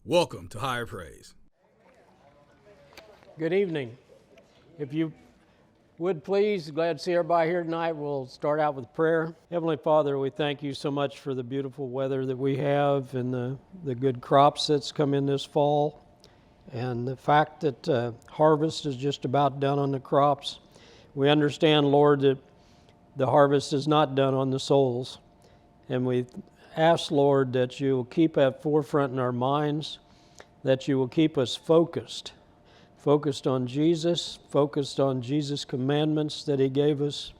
Welcome to Higher Praise. Good evening. If you would please, glad to see everybody here tonight. We'll start out with prayer. Heavenly Father, we thank you so much for the beautiful weather that we have and the good crops that's come in this fall. And the fact that harvest is just about done on the crops. We understand, Lord, that the harvest is not done on the souls. And we ask, Lord, that you will keep at forefront in our minds, that you will keep us focused on Jesus, focused on Jesus' commandments that he gave us,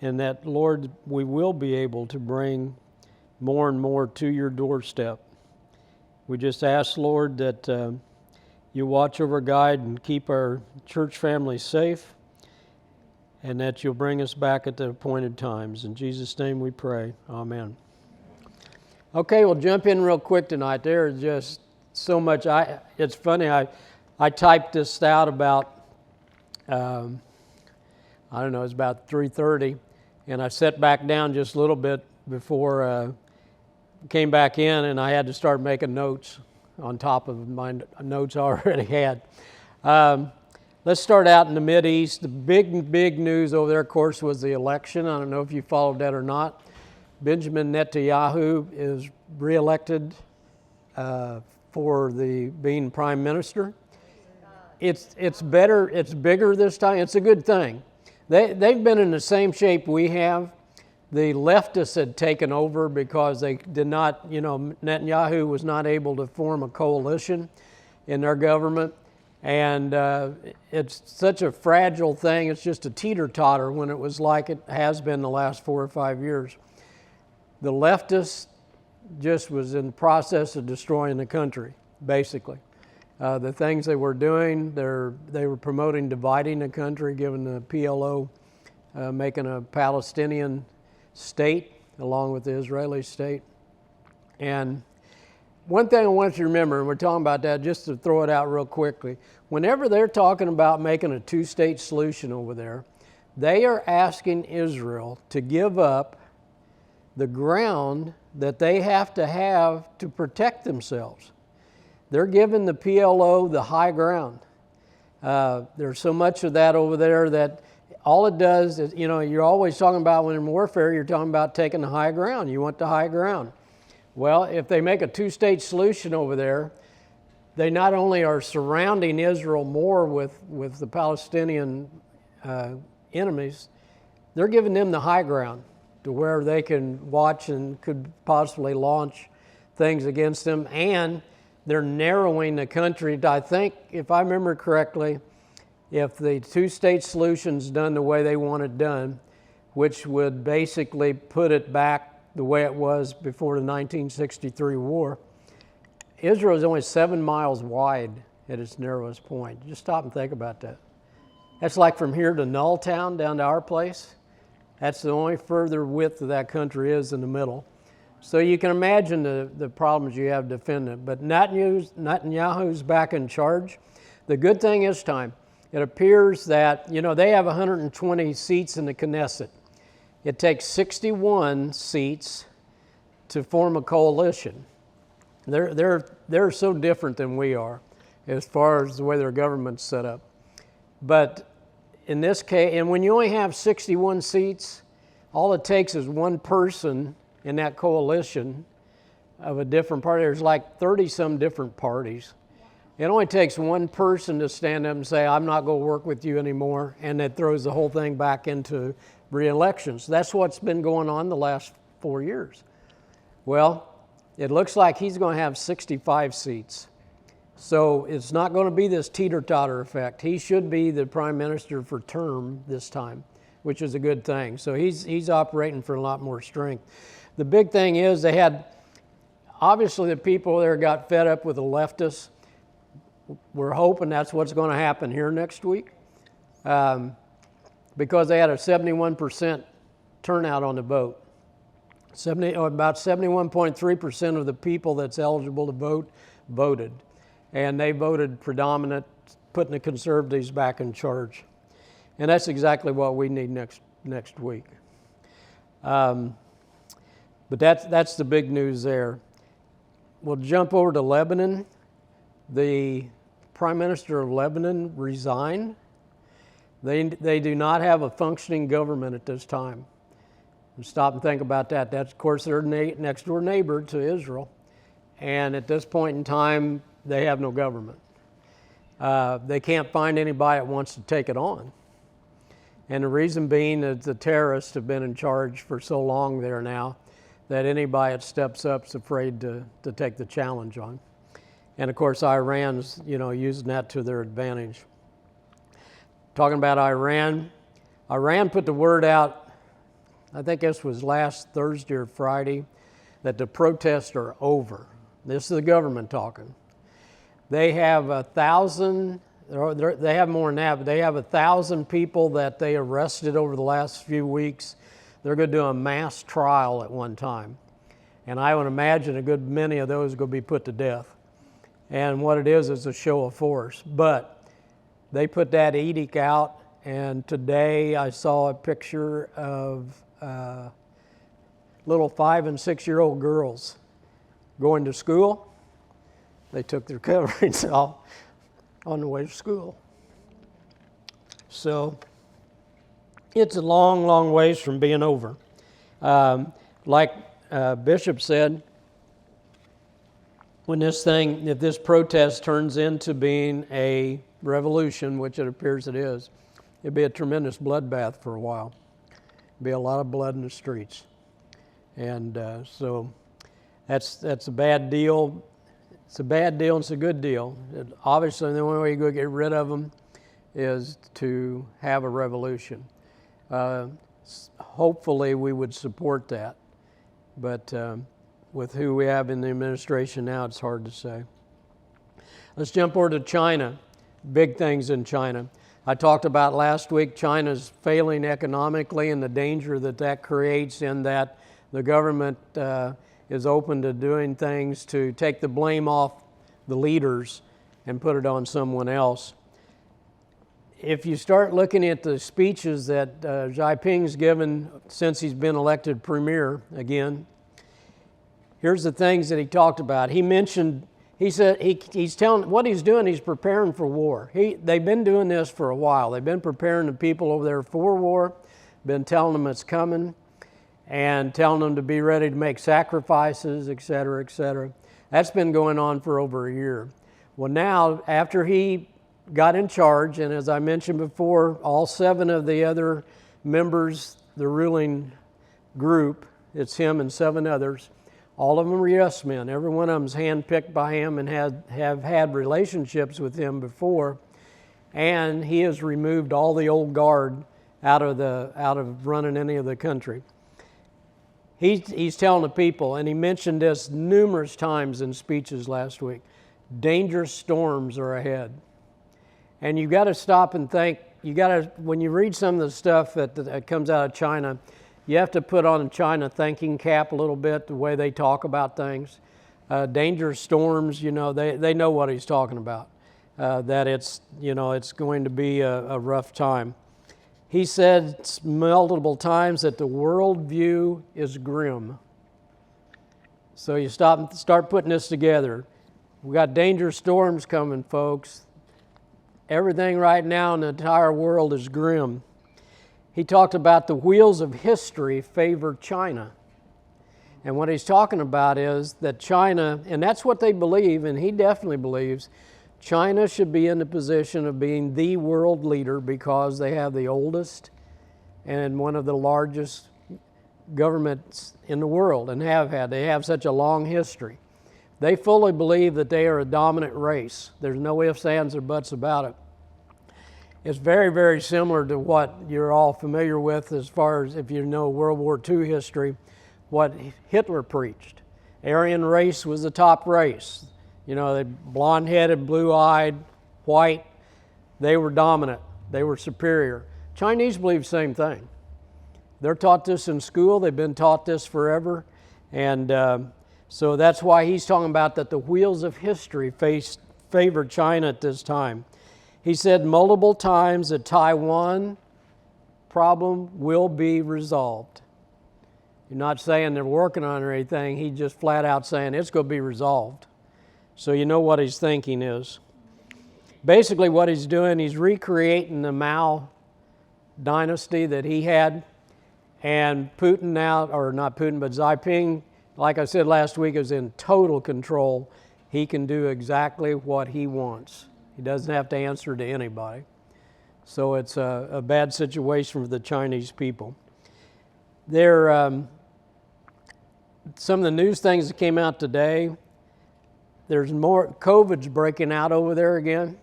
and that, Lord, we will be able to bring more and more to your doorstep. We just ask, Lord, that you watch over, guide, and keep our church family safe, and that you'll bring us back at the appointed times. In Jesus' name we pray. Amen. Okay, we'll jump in real quick tonight. There's just so much. It's funny, I typed this out about, I don't know, it's about 3:30, and I sat back down just a little bit before came back in, and I had to start making notes on top of my notes I already had. Let's start out in the Mideast. The big news over there, of course, was the election. I don't know if you followed that or not. Benjamin Netanyahu is reelected for being prime minister. It's better. It's bigger this time. It's a good thing. They've been in the same shape we have. The leftists had taken over because they did not. Netanyahu was not able to form a coalition in their government, and it's such a fragile thing. It's just a teeter-totter when it was like it has been the last 4 or 5 years. The leftists just was in the process of destroying the country, basically. The things they were doing, they were promoting dividing the country, giving the PLO, making a Palestinian state along with the Israeli state. And one thing I want you to remember, and we're talking about that just to throw it out real quickly, whenever they're talking about making a two-state solution over there, they are asking Israel to give up the ground that they have to protect themselves. They're giving the PLO the high ground. There's so much of that over there that all it does is, you're always talking about when in warfare, you're talking about taking the high ground. You want the high ground. Well, if they make a two-state solution over there, they not only are surrounding Israel more with the Palestinian enemies, they're giving them the high ground to where they can watch and could possibly launch things against them. And they're narrowing the country. I think, if I remember correctly, if the two-state solution's done the way they want it done, which would basically put it back the way it was before the 1963 war, Israel is only 7 miles wide at its narrowest point. Just stop and think about that. That's like from here to Nulltown down to our place. That's the only further width of that country is in the middle. So you can imagine the problems you have defending it. But Netanyahu's back in charge. The good thing is time. It appears that, they have 120 seats in the Knesset. It takes 61 seats to form a coalition. They're so different than we are as far as the way their government's set up. But in this case, and when you only have 61 seats, all it takes is one person in that coalition of a different party. There's like 30-some different parties. It only takes one person to stand up and say, I'm not going to work with you anymore, and that throws the whole thing back into re-elections. That's what's been going on the last 4 years. Well, it looks like he's going to have 65 seats. So it's not going to be this teeter-totter effect. He should be the prime minister for term this time, which is a good thing. So he's operating for a lot more strength. The big thing is they had, obviously the people there got fed up with the leftists. We're hoping that's what's going to happen here next week because they had a 71% turnout on the vote. About 71.3% of the people that's eligible to vote voted. And they voted predominant, putting the conservatives back in charge. And that's exactly what we need next week. But that's the big news there. we'll jump over to Lebanon. The Prime Minister of Lebanon resigned. They do not have a functioning government at this time. Stop and think about that. That's, of course, their next door neighbor to Israel. And at this point in time, they have no government. They can't find anybody that wants to take it on. And the reason being that the terrorists have been in charge for so long there now that anybody that steps up is afraid to take the challenge on. And of course, Iran's, using that to their advantage. Talking about Iran, Iran put the word out, I think this was last Thursday or Friday, that the protests are over. This is the government talking. They have 1,000, they have more than that, but they have 1,000 people that they arrested over the last few weeks. They're going to do a mass trial at one time. And I would imagine a good many of those are going to be put to death. And what it is a show of force. But they put that edict out, and today I saw a picture of little 5- and 6-year-old girls going to school. They took their coverings off on the way to school. So it's a long, long ways from being over. Like Bishop said, if this protest turns into being a revolution, which it appears it is, it'd be a tremendous bloodbath for a while. Be a lot of blood in the streets. And so that's a bad deal. It's a bad deal and it's a good deal. Obviously, the only way you go get rid of them is to have a revolution. Hopefully, we would support that. But with who we have in the administration now, it's hard to say. Let's jump over to China. Big things in China. I talked about last week China's failing economically and the danger that creates in that the government is open to doing things to take the blame off the leaders and put it on someone else. If you start looking at the speeches that Xi Jinping's given since he's been elected premier again, here's the things that he talked about. He said he's telling what he's doing. He's preparing for war. They've been doing this for a while. They've been preparing the people over there for war. Been telling them it's coming, and telling them to be ready to make sacrifices, et cetera, et cetera. That's been going on for over a year. Well, now after he got in charge, and as I mentioned before, all 7 of the other members, the ruling group, it's him and 7 others. All of them are yes men. Every one of them's handpicked by him and have had relationships with him before. And he has removed all the old guard out of running any of the country. He's telling the people, and he mentioned this numerous times in speeches last week, dangerous storms are ahead. And you've got to stop and think. When you read some of the stuff that comes out of China, you have to put on a China thinking cap a little bit, the way they talk about things. Dangerous storms, they know what he's talking about. That it's going to be a rough time. He said multiple times that the world view is grim. So you start putting this together. We got dangerous storms coming, folks. Everything right now in the entire world is grim. He talked about the wheels of history favor China. And what he's talking about is that China, and that's what they believe, and he definitely believes, China should be in the position of being the world leader because they have the oldest and one of the largest governments in the world and have had. They have such a long history. They fully believe that they are a dominant race. There's no ifs, ands, or buts about it. It's very, very similar to what you're all familiar with as far as if you know World War II history, what Hitler preached. Aryan race was the top race. They blonde-headed, blue-eyed, white. They were dominant. They were superior. Chinese believe the same thing. They're taught this in school. They've been taught this forever. And so that's why he's talking about that the wheels of history favor China at this time. He said multiple times that Taiwan problem will be resolved. You're not saying they're working on it or anything. He's just flat out saying it's going to be resolved. So you know what his thinking is. Basically what he's doing, he's recreating the Mao dynasty that he had. And Putin now, or not Putin, but Xi Jinping, like I said last week, is in total control. He can do exactly what he wants. He doesn't have to answer to anybody. So it's a bad situation for the Chinese people. Some of the news things that came out today, there's more, COVID's breaking out over there again,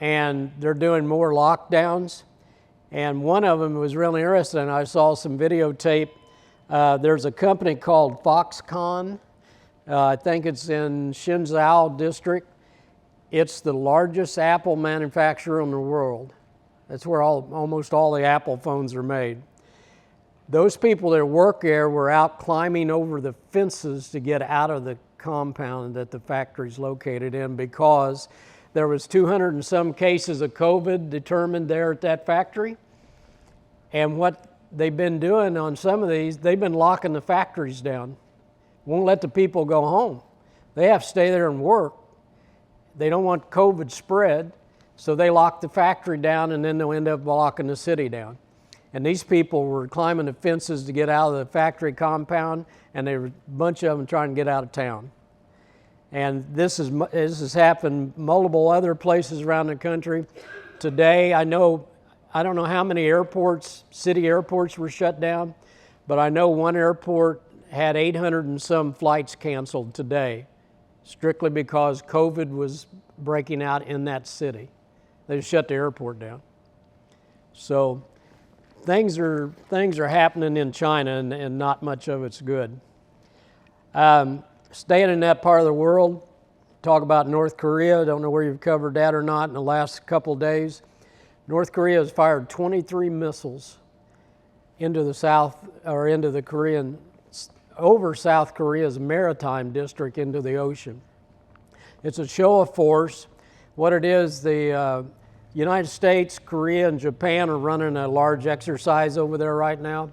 and they're doing more lockdowns. And one of them was really interesting. I saw some videotape. There's a company called Foxconn. I think it's in Shenzhou district. It's the largest Apple manufacturer in the world. That's where almost all the Apple phones are made. Those people that work there were out climbing over the fences to get out of the compound that the factory's located in because there was 200 and some cases of COVID determined there at that factory. And what they've been doing on some of these, they've been locking the factories down. Won't let the people go home. They have to stay there and work. They don't want COVID spread, so they lock the factory down and then they'll end up locking the city down. And these people were climbing the fences to get out of the factory compound, and there were a bunch of them trying to get out of town. And this has happened multiple other places around the country. Today, I don't know how many airports, city airports were shut down, but I know one airport had 800 and some flights canceled today, strictly because COVID was breaking out in that city. They shut the airport down. So things are happening in China, and not much of it's good. Staying in that part of the world, talk about North Korea. I don't know where you've covered that or not in the last couple of days. North Korea has fired 23 missiles into the south, or into the Korean, over South Korea's maritime district into the ocean. It's a show of force. What it is, the United States, Korea, and Japan are running a large exercise over there right now.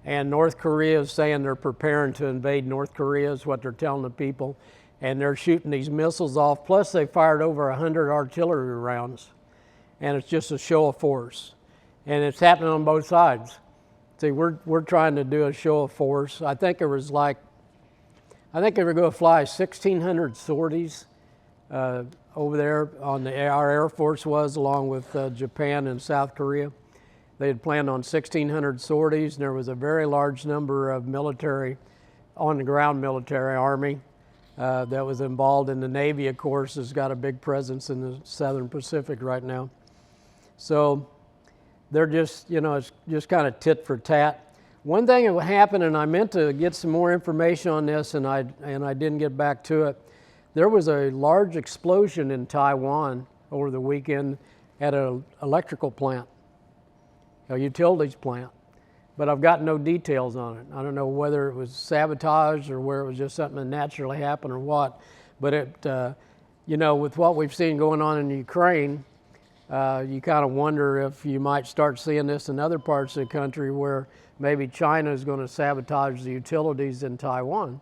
And North Korea is saying they're preparing to invade North Korea, is what they're telling the people. And they're shooting these missiles off. Plus, they fired over 100 artillery rounds. And it's just a show of force. And it's happening on both sides. See, we're trying to do a show of force. I think they were going to fly 1,600 sorties over there our Air Force was, along with Japan and South Korea. They had planned on 1,600 sorties, and there was a very large number of military, on-the-ground military, Army, that was involved in the Navy, of course, has got a big presence in the Southern Pacific right now. So they're just, it's just kind of tit for tat. One thing that happened, and I meant to get some more information on this, and I didn't get back to it. There was a large explosion in Taiwan over the weekend at an electrical plant, a utilities plant, but I've got no details on it. I don't know whether it was sabotage or where it was just something that naturally happened or what, but it, with what we've seen going on in Ukraine, you kind of wonder if you might start seeing this in other parts of the country where maybe China is going to sabotage the utilities in Taiwan.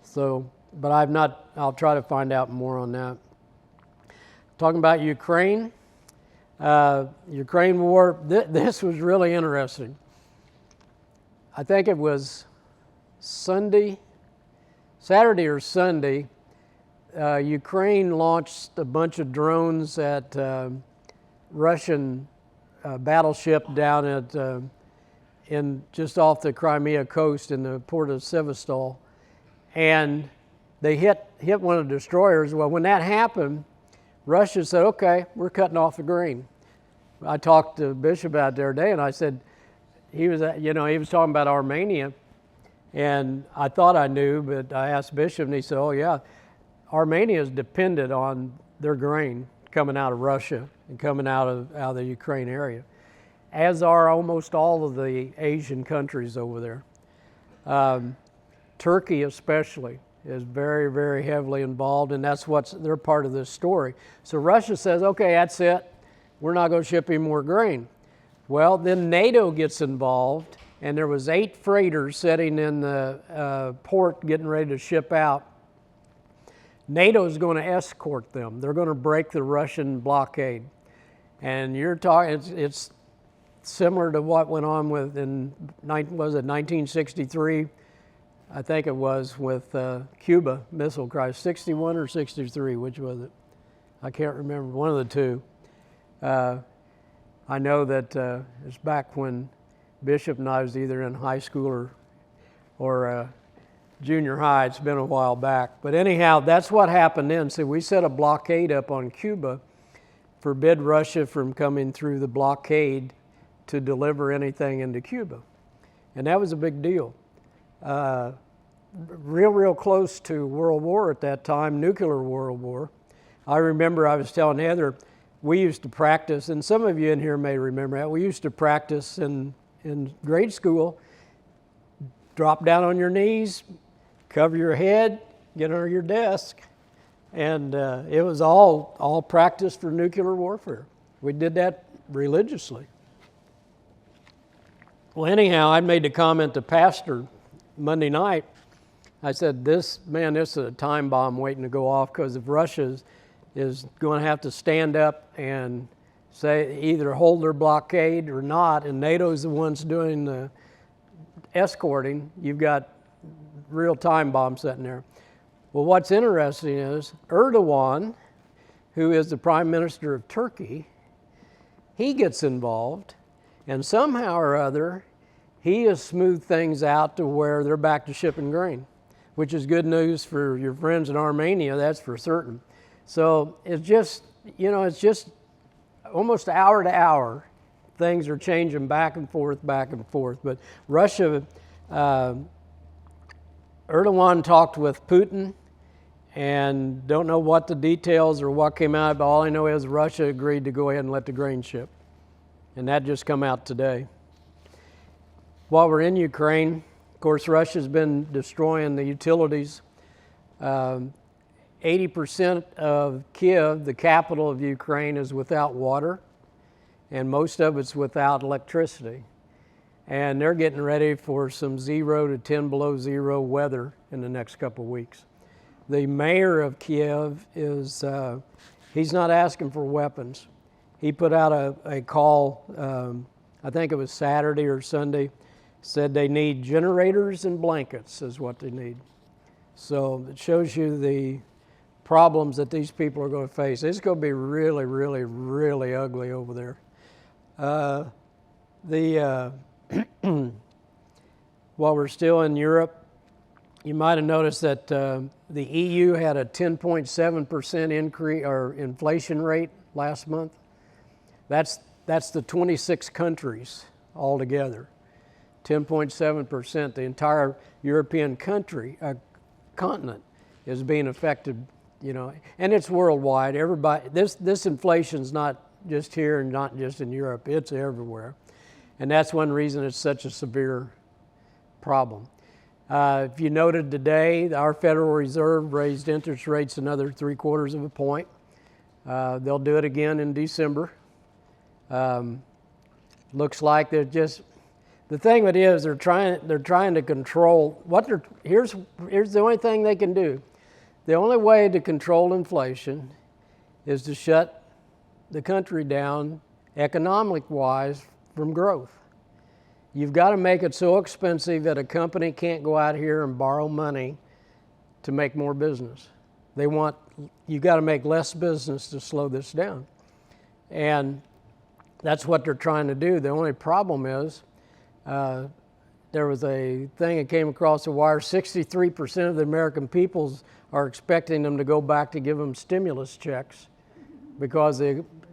So, but I'll try to find out more on that. Talking about Ukraine, Ukraine war, this was really interesting. I think it was Saturday or Sunday, Ukraine launched a bunch of drones at Russian battleship down at just off the Crimea coast in the port of Sevastopol, and they hit one of the destroyers. Well, when that happened, Russia said, "Okay, we're cutting off the grain." I talked to Bishop out there today, and I said he was talking about Armenia, and I thought I knew, but I asked Bishop, and he said, "Oh yeah, Armenia is dependent on their grain coming out of Russia and coming out of the Ukraine area, as are almost all of the Asian countries over there. Turkey especially is very, very heavily involved, and they're part of this story. So Russia says, okay, that's it. We're not going to ship any more grain. Well, then NATO gets involved, and there was 8 freighters sitting in the port getting ready to ship out. NATO's going to escort them. They're going to break the Russian blockade. And you're talking, it's similar to what went on with, was it 1963? I think it was with Cuba Missile Crisis, 61 or 63, which was it? I can't remember, one of the two. I know that it's back when Bishop and I was either in high school or junior high. It's been a while back. But anyhow, that's what happened then. So we set a blockade up on Cuba, forbid Russia from coming through the blockade to deliver anything into Cuba. And that was a big deal. Real close to World War at that time, nuclear World War. I remember I was telling Heather, we used to practice, and some of you in here may remember that, we used to practice in grade school, drop down on your knees, cover your head, get under your desk, and it was all practice for nuclear warfare. We did that religiously. Well, anyhow, I made the comment to Pastor Monday night. I said, this is a time bomb waiting to go off, because if Russia is going to have to stand up and say either hold their blockade or not, and NATO's the ones doing the escorting, you've got real time bomb sitting there. Well, what's interesting is Erdogan, who is the Prime Minister of Turkey, he gets involved, and somehow or other, he has smoothed things out to where they're back to shipping grain, which is good news for your friends in Armenia, that's for certain. So it's just, it's just almost hour to hour, things are changing back and forth. But Russia, Erdogan talked with Putin, and don't know what the details or what came out, but all I know is Russia agreed to go ahead and let the grain ship. And that just come out today. While we're in Ukraine, of course, Russia's been destroying the utilities. 80% of Kiev, the capital of Ukraine, is without water, and most of it's without electricity. And they're getting ready for some 0 to 10 below zero weather in the next couple of weeks. The mayor of Kiev is, he's not asking for weapons. He put out a call, I think it was Saturday or Sunday, said they need generators and blankets is what they need. So it shows you the problems that these people are going to face. It's going to be really ugly over there. While we're still in Europe, you might have noticed that the EU had a 10.7% increase or inflation rate last month. That's the 26 countries altogether. 10.7%. The entire European continent is being affected, and it's worldwide. Everybody, this inflation's not just here and not just in Europe, it's everywhere. And that's one reason it's such a severe problem. If you noted today, our Federal Reserve raised interest rates another 3/4 of a point. They'll do it again in December. Looks like they're just, the thing that is, they're trying to control here's the only thing they can do. The only way to control inflation is to shut the country down economic-wise from growth. You've got to make it so expensive that a company can't go out here and borrow money to make more business. You've got to make less business to slow this down. And that's what they're trying to do. The only problem is, there was a thing that came across the wire, 63% of the American peoples are expecting them to go back to give them stimulus checks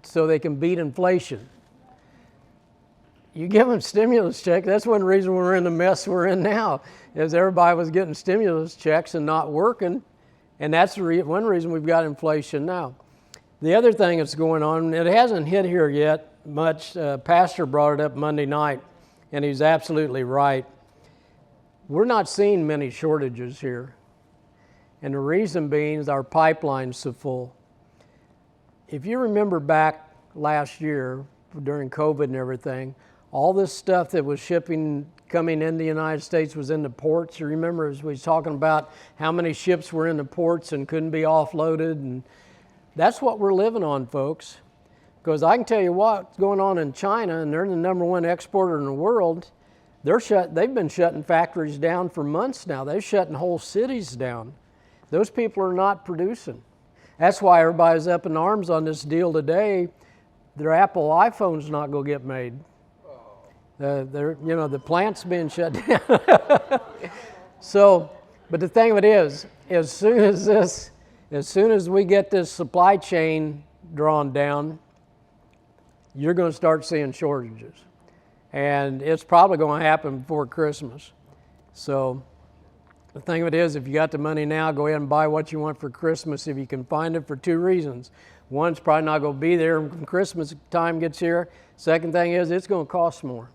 so they can beat inflation. You give them stimulus check, that's one reason we're in the mess we're in now, is everybody was getting stimulus checks and not working, and that's one reason we've got inflation now. The other thing that's going on, it hasn't hit here yet much, Pastor brought it up Monday night, and he's absolutely right. We're not seeing many shortages here, and the reason being is our pipeline's so full. If you remember back last year, during COVID and everything, all this stuff that was coming into the United States was in the ports. You remember as we was talking about how many ships were in the ports and couldn't be offloaded, and that's what we're living on, folks. Because I can tell you what's going on in China, and they're the #1 exporter in the world. They've been shutting factories down for months now. They're shutting whole cities down. Those people are not producing. That's why everybody's up in arms on this deal today. Their Apple iPhone's not going to get made. The plant's being shut down. So, but the thing of it is, as soon as we get this supply chain drawn down, you're going to start seeing shortages. And it's probably going to happen before Christmas. So the thing of it is, if you got the money now, go ahead and buy what you want for Christmas if you can find it, for 2 reasons. One, it's probably not going to be there when Christmas time gets here. Second thing is, it's going to cost more.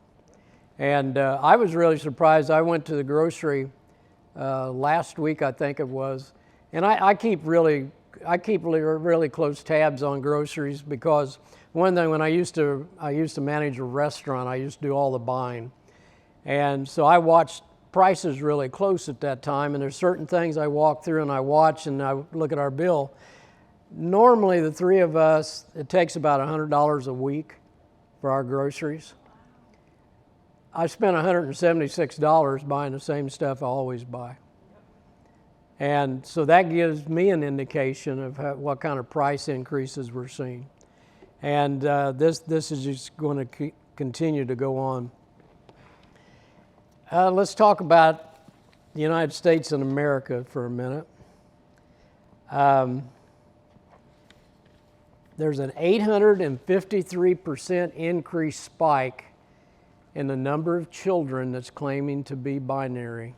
And I was really surprised. I went to the grocery last week, I think it was, and I keep really close tabs on groceries, because one thing, when I used to manage a restaurant, I used to do all the buying, and so I watched prices really close at that time. And there's certain things I walk through and I watch and I look at our bill. Normally, the 3 of us, it takes about $100 a week for our groceries. I spent $176 buying the same stuff I always buy. And so that gives me an indication of what kind of price increases we're seeing. And this is just going to continue to go on. Let's talk about the United States and America for a minute. There's an 853% increased spike in the number of children that's claiming to be binary.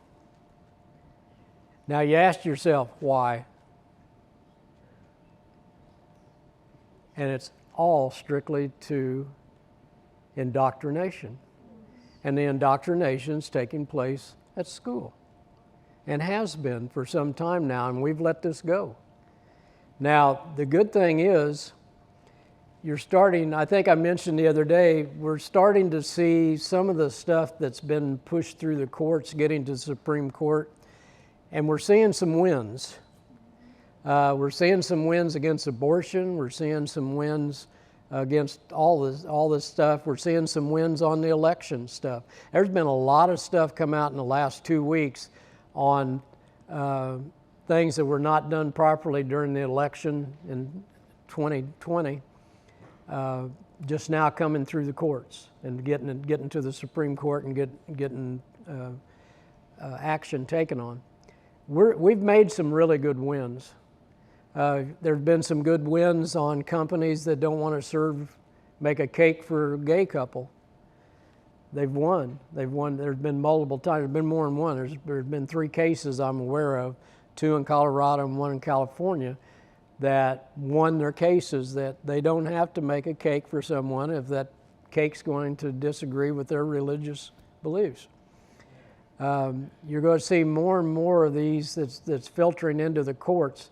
Now you ask yourself, why? And it's all strictly to indoctrination. And the indoctrination's taking place at school, and has been for some time now, and we've let this go. Now, the good thing is, I think I mentioned the other day, we're starting to see some of the stuff that's been pushed through the courts getting to the Supreme Court, and we're seeing some wins. We're seeing some wins against abortion. We're seeing some wins against all this stuff. We're seeing some wins on the election stuff. There's been a lot of stuff come out in the last 2 weeks on things that were not done properly during the election in 2020, just now coming through the courts and getting to the Supreme Court and getting action taken on. We've made some really good wins. There have been some good wins on companies that don't want to make a cake for a gay couple. They've won. There's been multiple times. There's been more than one. There's been 3 cases I'm aware of, 2 in Colorado and 1 in California, that won their cases, that they don't have to make a cake for someone if that cake's going to disagree with their religious beliefs. You're going to see more and more of these that's filtering into the courts.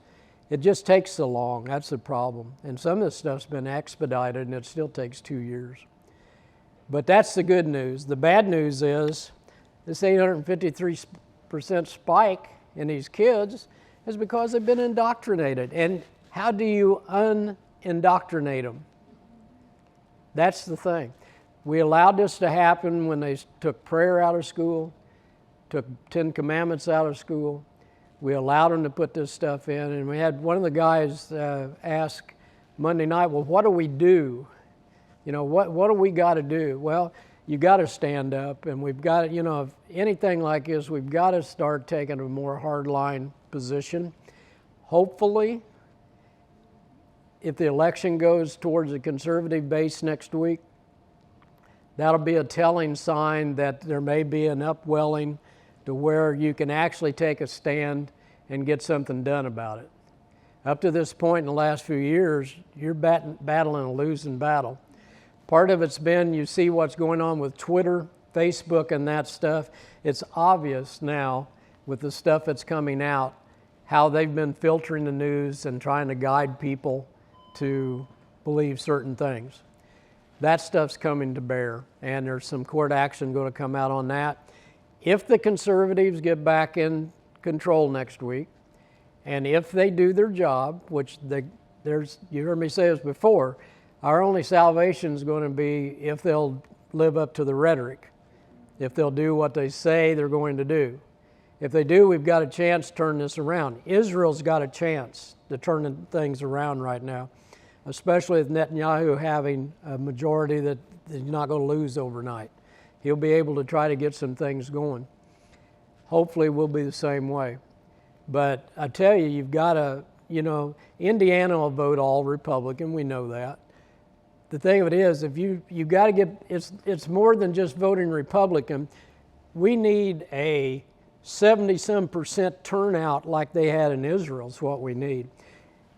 It just takes so long. That's the problem. And some of this stuff's been expedited, and it still takes 2 years. But that's the good news. The bad news is this 853% spike in these kids is because they've been indoctrinated. And how do you un-indoctrinate them? That's the thing. We allowed this to happen when they took prayer out of school, took 10 Commandments out of school. We allowed them to put this stuff in, and we had one of the guys ask Monday night, well, what do we do? You know, what do we got to do? Well, you got to stand up, and we've got to, if anything like this, we've got to start taking a more hardline position. Hopefully, if the election goes towards a conservative base next week, that'll be a telling sign that there may be an upwelling to where you can actually take a stand and get something done about it. Up to this point in the last few years, you're battling a losing battle. Part of it's been, you see what's going on with Twitter, Facebook, and that stuff. It's obvious now with the stuff that's coming out, how they've been filtering the news and trying to guide people to believe certain things. That stuff's coming to bear, and there's some court action going to come out on that. If the conservatives get back in control next week, and if they do their job, which you heard me say this before, our only salvation is going to be if they'll live up to the rhetoric, if they'll do what they say they're going to do. If they do, we've got a chance to turn this around. Israel's got a chance to turn things around right now, especially with Netanyahu having a majority that he's not going to lose overnight. He'll be able to try to get some things going. Hopefully we'll be the same way. But I tell you, you've got to, Indiana will vote all Republican, we know that. The thing of it is, if you got to get, it's more than just voting Republican. We need a 70-some% turnout like they had in Israel is what we need.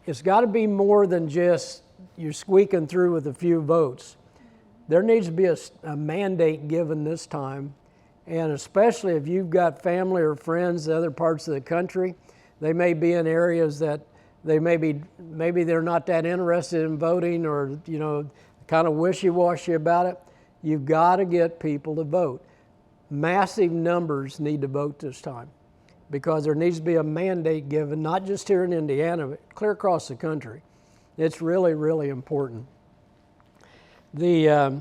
It's got to be more than just you're squeaking through with a few votes. There needs to be a mandate given this time, and especially if you've got family or friends in other parts of the country, they may be in areas that they maybe they're not that interested in voting, or kind of wishy-washy about it. You've got to get people to vote. Massive numbers need to vote this time, because there needs to be a mandate given, not just here in Indiana, but clear across the country. It's really, really important. The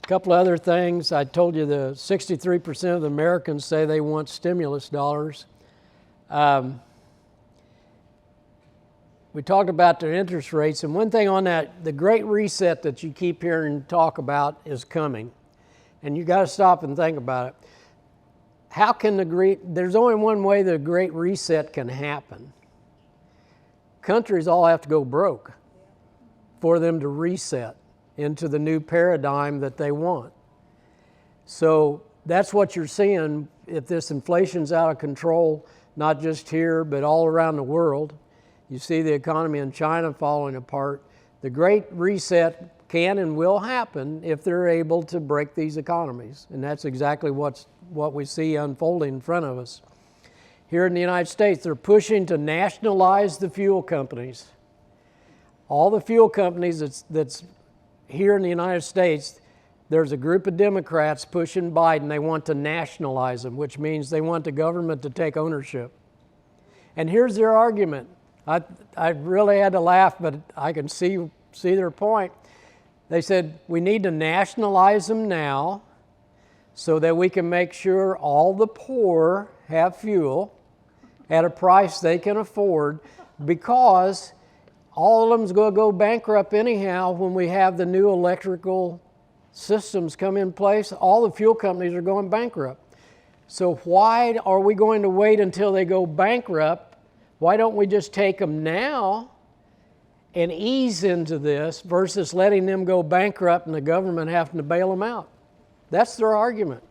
couple of other things, I told you the 63% of the Americans say they want stimulus dollars. We talked about their interest rates, and one thing on that, the Great Reset that you keep hearing talk about is coming. And you got to stop and think about it. How can there's only one way the Great Reset can happen. Countries all have to go broke for them to reset into the new paradigm that they want. So that's what you're seeing if this inflation's out of control, not just here, but all around the world. You see the economy in China falling apart. The Great Reset can and will happen if they're able to break these economies. And that's exactly what we see unfolding in front of us. Here in the United States, they're pushing to nationalize the fuel companies. All the fuel companies that's here in the United States, there's a group of Democrats pushing Biden. They want to nationalize them, which means they want the government to take ownership. And here's their argument. I really had to laugh, but I can see their point. They said, we need to nationalize them now so that we can make sure all the poor have fuel at a price they can afford, because all of them's going to go bankrupt anyhow when we have the new electrical systems come in place. All the fuel companies are going bankrupt. So why are we going to wait until they go bankrupt? Why don't we just take them now and ease into this versus letting them go bankrupt and the government having to bail them out? That's their argument.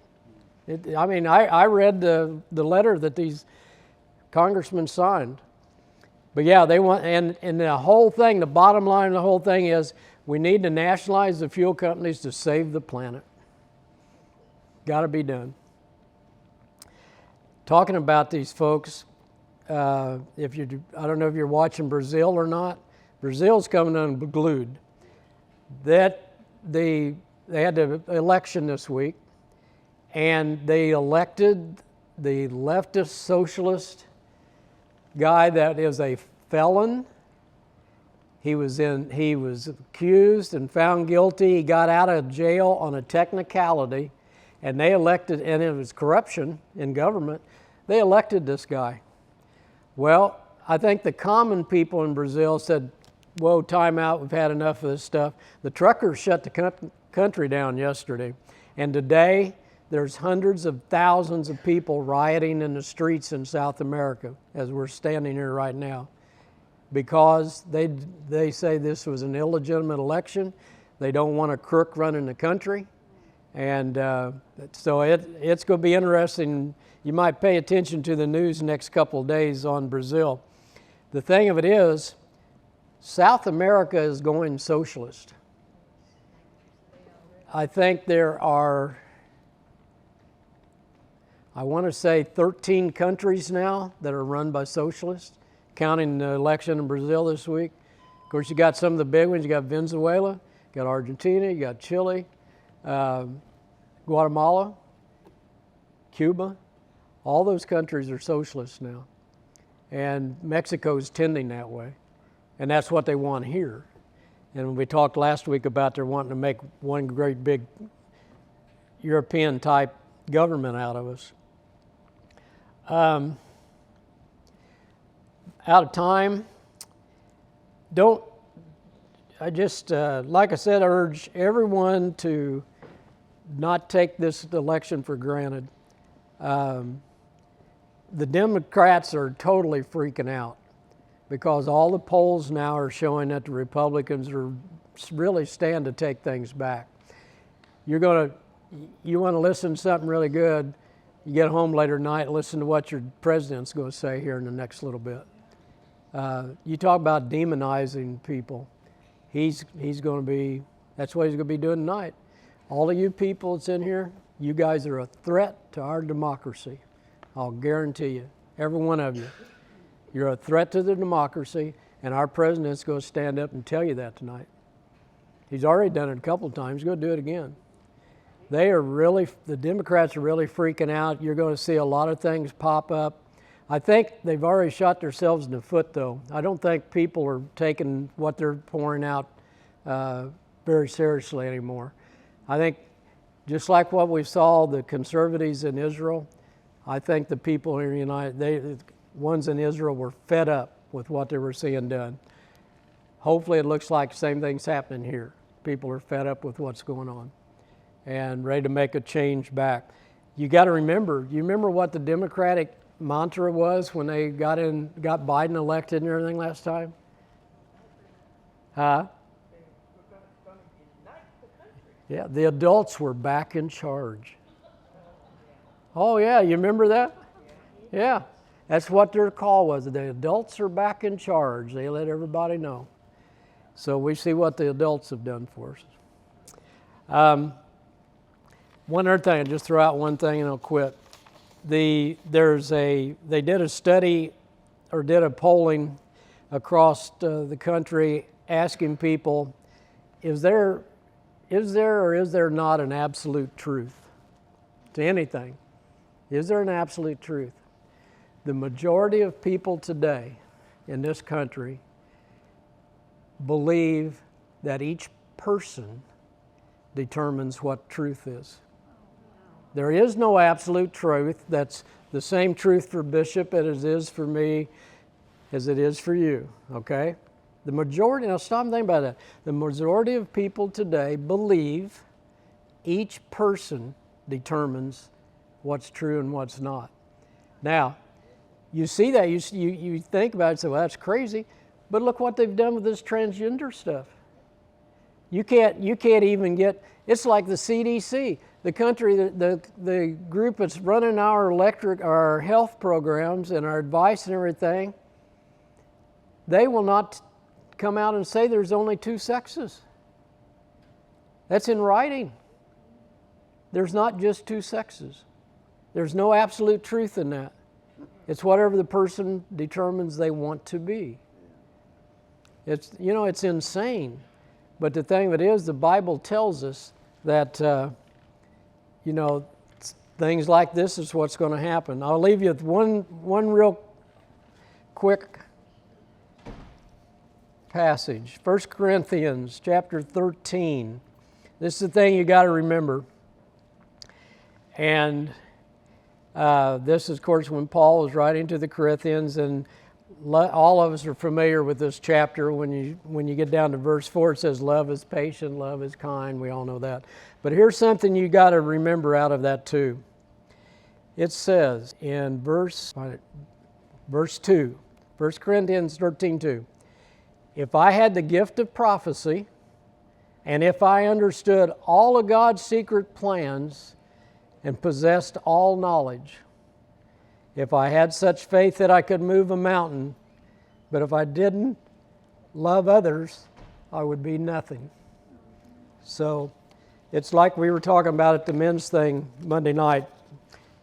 I read the letter that these congressmen signed. But yeah, they want, and the whole thing, the bottom line of the whole thing is we need to nationalize the fuel companies to save the planet. Got to be done. Talking about these folks, I don't know if you're watching Brazil or not. Brazil's coming unglued. They had the election this week, and they elected the leftist socialist guy that is a felon. He was accused and found guilty. He got out of jail on a technicality, and they elected, and it was corruption in government. They elected this guy. Well, I think the common people in Brazil said, whoa, time out, we've had enough of this stuff. The truckers shut the country down yesterday. And today, there's hundreds of thousands of people rioting in the streets in South America as we're standing here right now, because they say this was an illegitimate election. They don't want a crook running the country. And so it's going to be interesting. You might pay attention to the news next couple of days on Brazil. The thing of it is, South America is going socialist. I think there are, I want to say 13 countries now that are run by socialists, counting the election in Brazil this week. Of course, you got some of the big ones. You got Venezuela, got Argentina, you got Chile, Guatemala, Cuba. All those countries are socialist now. And Mexico's tending that way. And that's what they want here. And we talked last week about they're wanting to make one great big European type government out of us. Out of time. Like I said, I urge everyone to not take this election for granted. The Democrats are totally freaking out because all the polls now are showing that the Republicans are really stand to take things back. You want to listen to something really good, you get home later tonight, listen to what your president's going to say here in the next little bit. You talk about demonizing people. He's going to be, that's what he's going to be doing tonight. All of you people that's in here, you guys are a threat to our democracy. I'll guarantee you, every one of you. You're a threat to the democracy, and our president's going to stand up and tell you that tonight. He's already done it a couple of times. He's going to do it again. The Democrats are really freaking out. You're going to see a lot of things pop up. I think they've already shot themselves in the foot, though. I don't think people are taking what they're pouring out very seriously anymore. I think just like what we saw, the conservatives in Israel, I think the people here in the ones in Israel were fed up with what they were seeing done. Hopefully it looks like the same thing's happening here. People are fed up with what's going on and ready to make a change back. You got to remember, you remember what the Democratic mantra was when they got Biden elected and everything last time? Huh? Yeah, the adults were back in charge. Oh yeah, you remember that? Yeah, that's what their call was. The adults are back in charge. They let everybody know. So we see what the adults have done for us. One other thing, I'll just throw out one thing and I'll quit. They did a study or did a polling across the country asking people, is there or is there not an absolute truth to anything? Is there an absolute truth? The majority of people today in this country believe that each person determines what truth is. There is no absolute truth. That's the same truth for Bishop as it is for me, as it is for you, okay? The majority, now stop and think about that. The majority of people today believe each person determines what's true and what's not. Now, you see that, you think about it and say, well, that's crazy, but look what they've done with this transgender stuff. You can't even get, it's like the CDC, the country, the group that's running our health programs and our advice and everything, they will not come out and say there's only two sexes. That's in writing. There's not just two sexes. There's no absolute truth in that. It's whatever the person determines they want to be. It's insane. But the thing of it is, the Bible tells us that, things like this is what's going to happen. I'll leave you with one real quick passage. 1 Corinthians chapter 13. This is the thing you got to remember. And this is, of course, when Paul was writing to the Corinthians, and all of us are familiar with this chapter. When you get down to verse 4, it says, love is patient, love is kind. We all know that. But here's something you got to remember out of that too. It says in verse 2, 1 Corinthians 13:2, if I had the gift of prophecy, and if I understood all of God's secret plans and possessed all knowledge, if I had such faith that I could move a mountain, but if I didn't love others, I would be nothing. So it's like we were talking about at the men's thing Monday night.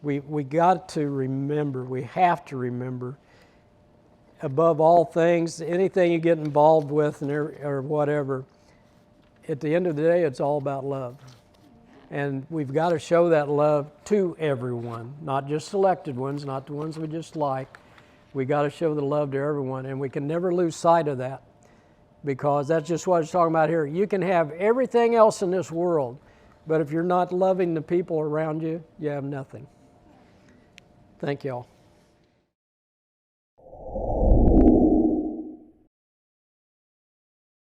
We got to remember, we have to remember, above all things, anything you get involved with or whatever, at the end of the day, it's all about love. And we've got to show that love to everyone, not just selected ones, not the ones we just like. We got to show the love to everyone, and we can never lose sight of that, because that's just what it's talking about here. You can have everything else in this world, but if you're not loving the people around you, you have nothing. Thank you all.